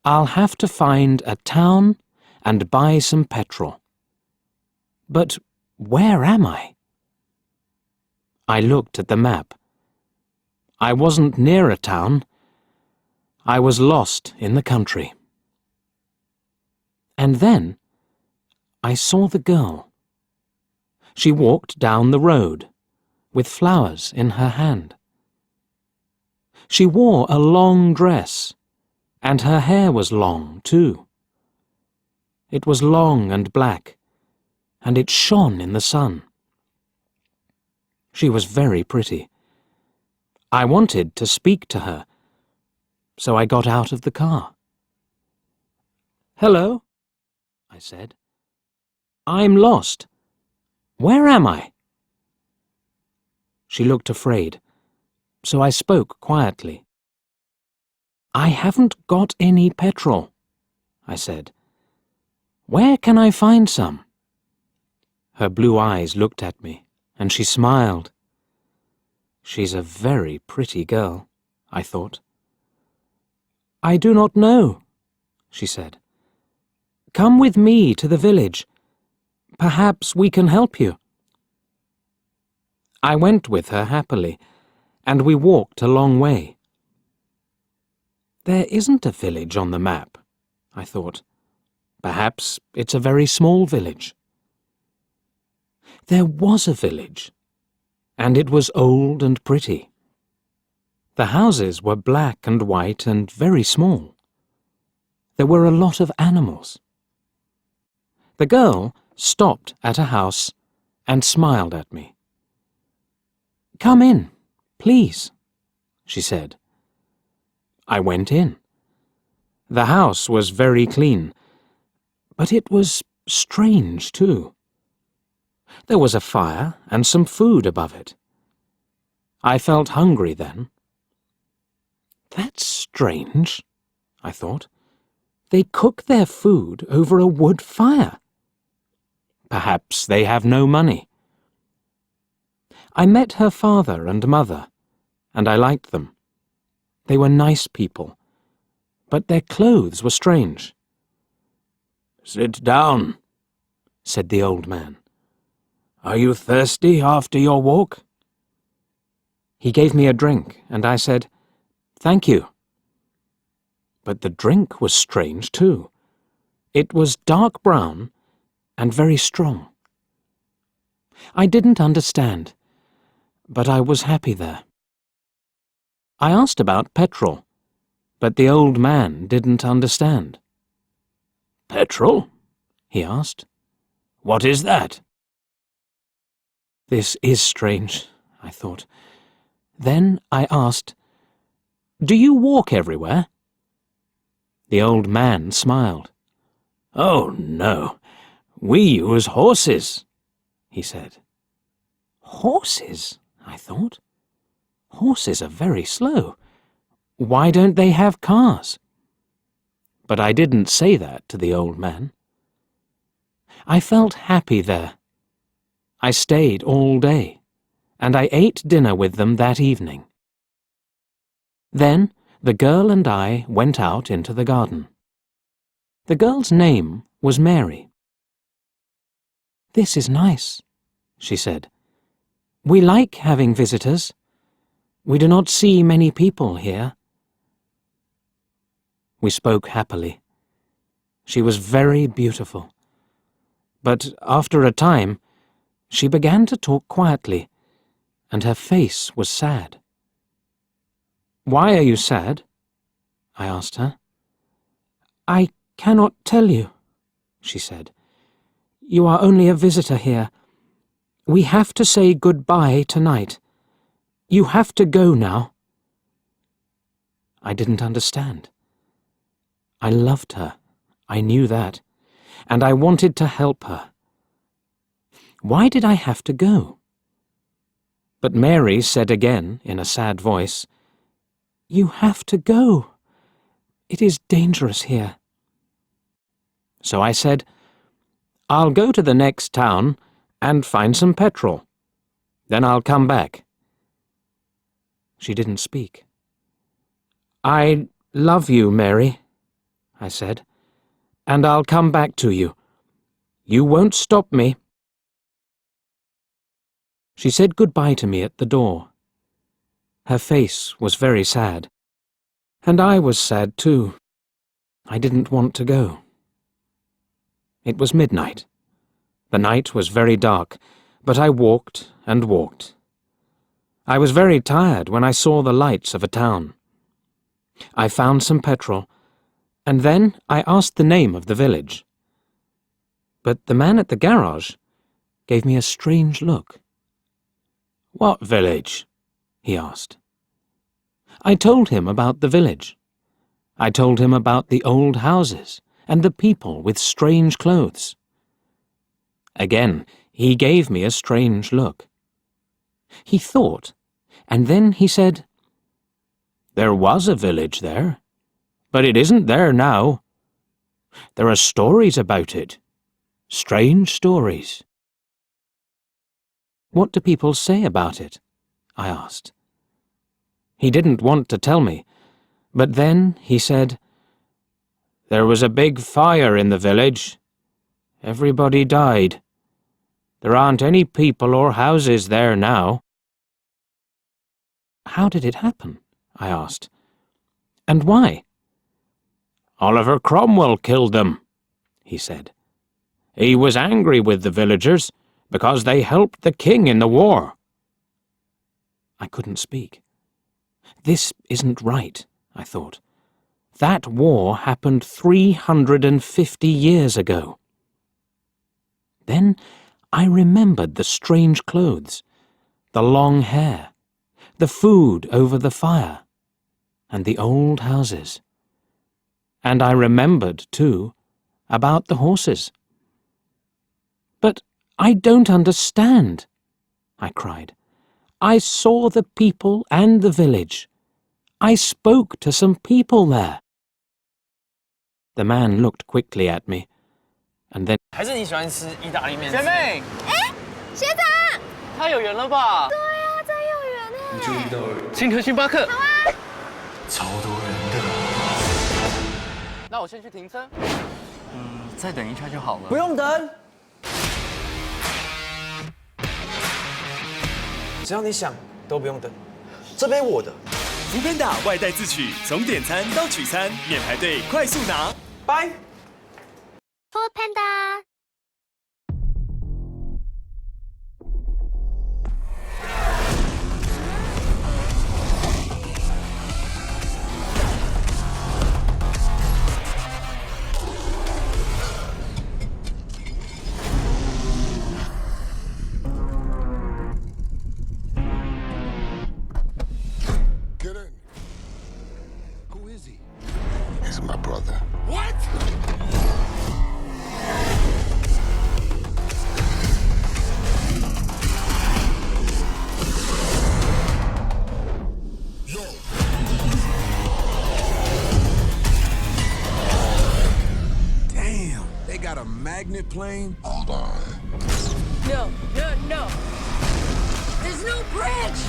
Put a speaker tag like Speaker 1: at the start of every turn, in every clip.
Speaker 1: I'll have to find a town and buy some petrol. But where am I? I looked at the map. I wasn't near a town. I was lost in the country. And then I saw the girl. She walked down the road with flowers in her hand. She wore a long dress, and her hair was long, too. It was long and black, and it shone in the sun. She was very pretty. I wanted to speak to her, so I got out of the car. "Hello," I said. "I'm lost. Where am I?" She looked afraid, so I spoke quietly. "I haven't got any petrol," I said. "Where can I find some?" Her blue eyes looked at me, and she smiled. She's a very pretty girl, I thought. "I do not know," she said. "Come with me to the village. Perhaps we can help you." I went with her happily, and we walked a long way. There isn't a village on the map, I thought. Perhaps it's a very small village. There was a village, and it was old and pretty. The houses were black and white and very small. There were a lot of animals. The girl stopped at a house and smiled at me. "Come in, please," she said. I went in. The house was very clean, but it was strange too. There was a fire and some food above it. I felt hungry then. That's strange, I thought. They cook their food over a wood fire. Perhaps they have no money. I met her father and mother, and I liked them. They were nice people, but their clothes were strange. "Sit down," said the old man. "Are you thirsty after your walk?" He gave me a drink, and I said, "Thank you." But the drink was strange too. It was dark brown and very strong. I didn't understand, but I was happy there. I asked about petrol, but the old man didn't understand. "Petrol?" he asked. "What is that?" This is strange, I thought. Then I asked, "Do you walk everywhere?" The old man smiled. "Oh, no, we use horses," he said. Horses, I thought. Horses are very slow. Why don't they have cars? But I didn't say that to the old man. I felt happy there. I stayed all day, and I ate dinner with them that evening. Then the girl and I went out into the garden. The girl's name was Mary. "This is nice," she said. "We like having visitors. We do not see many people here." We spoke happily. She was very beautiful. But after a time, she began to talk quietly, and her face was sad. "Why are you sad?" I asked her. "I cannot tell you," she said. "You are only a visitor here. We have to say goodbye tonight. You have to go now." I didn't understand. I loved her, I knew that, and I wanted to help her. Why did I have to go? But Mary said again in a sad voice, "You have to go. It is dangerous here." So I said, "I'll go to the next town and find some petrol. Then I'll come back." She didn't speak. "I love you, Mary," I said, "and I'll come back to you. You won't stop me." She said goodbye to me at the door. Her face was very sad, and I was sad too. I didn't want to go. It was midnight. The night was very dark, but I walked and walked. I was very tired when I saw the lights of a town. I found some petrol, and then I asked the name of the village. But the man at the garage gave me a strange look. "What village?" he asked. I told him about the village. I told him about the old houses and the people with strange clothes. Again, he gave me a strange look. He thought, and then he said, "There was a village there, but it isn't there now. There are stories about it, strange stories." "What do people say about it?" I asked. He didn't want to tell me, but then he said, "There was a big fire in the village. Everybody died. There aren't any people or houses there now." "How did it happen?" I asked. "And why?" "Oliver Cromwell killed them," he said. "He was angry with the villagers because they helped the king in the war." I couldn't speak. This isn't right, I thought. That war happened 350 years ago. Then I remembered the strange clothes, the long hair, the food over the fire, and the old houses. And I remembered, too, about the horses. "But I don't understand," I cried. "I saw the people and the village. I spoke to some people there." The man looked quickly at me, and then...
Speaker 2: 还是你喜欢吃意大利面？
Speaker 3: 学妹，
Speaker 4: 学长，
Speaker 3: 太有缘了吧？
Speaker 4: 对呀，真有缘哎！
Speaker 2: 你就遇到了
Speaker 3: 请客星巴克。
Speaker 4: 好啊。
Speaker 2: 超多人的。
Speaker 3: 那我先去停车。再等一下就好了。
Speaker 2: 不用等，只要你想，都不用等。这杯我的。
Speaker 5: 福片打外带自取，从点餐到取餐，免排队，快速拿。
Speaker 2: 拜。
Speaker 4: Food Panda。Get
Speaker 6: in. Who is he? He's my brother. What? Yo. Damn, they got a magnet plane? Hold on.
Speaker 4: No. There's no bridge.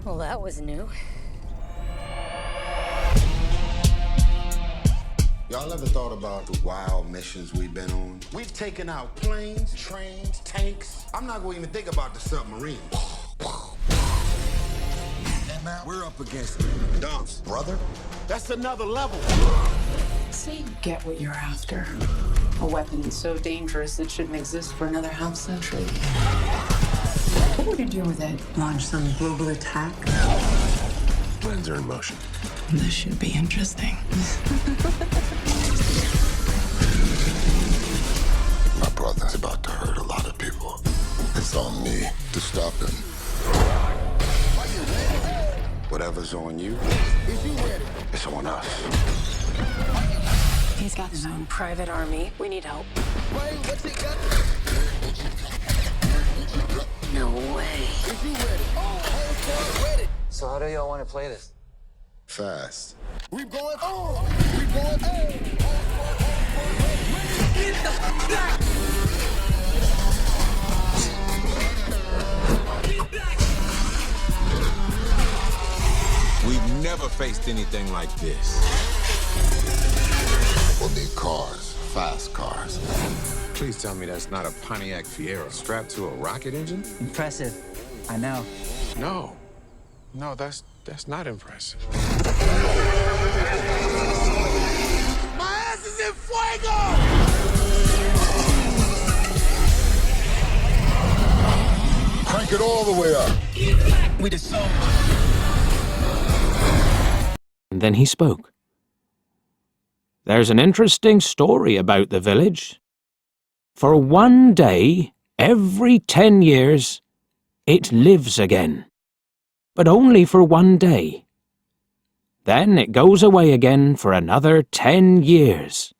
Speaker 4: Well, that was new.
Speaker 6: Y'all ever thought about the wild missions we've been on? We've taken out planes, trains, tanks. I'm not going to even think about the submarine. And now we're up against Dump's brother. That's another level.
Speaker 7: Say you get what you're after. A weapon so dangerous it shouldn't exist for another half century. What would you do with it? Launch some global attack?
Speaker 6: Plans are in motion.
Speaker 7: This should be interesting.
Speaker 6: My brother's about to hurt a lot of people. It's on me to stop him. Whatever's on you, it's on us.
Speaker 7: He's got his own private army. We need help.
Speaker 4: No way.
Speaker 2: So how do y'all want to play this?
Speaker 6: Fast.
Speaker 8: We going on. We going on.
Speaker 9: We've never faced anything like this.
Speaker 6: Well, they're cars, fast cars.
Speaker 9: Please tell me that's not a Pontiac Fiero strapped to a rocket engine?
Speaker 3: Impressive. I know.
Speaker 9: No, that's not impressive.
Speaker 8: My ass is in fuego!
Speaker 6: Crank it all the way up.
Speaker 8: We the soul.
Speaker 1: And then he spoke. There's an interesting story about the village. For one day, every 10 years, it lives again. But only for one day. Then it goes away again for another 10 years.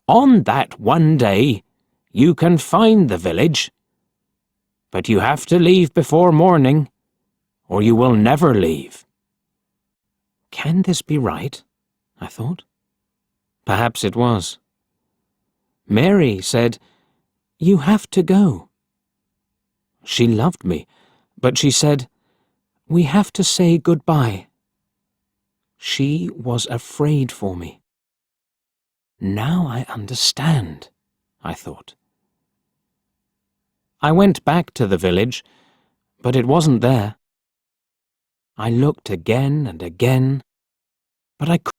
Speaker 1: On that one day, you can find the village. But you have to leave before morning, or you will never leave. Can this be right? I thought. Perhaps it was. Mary said, "You have to go." She loved me, but she said, "We have to say goodbye." She was afraid for me. Now I understand, I thought. I went back to the village, but it wasn't there. I looked again and again, but I couldn't.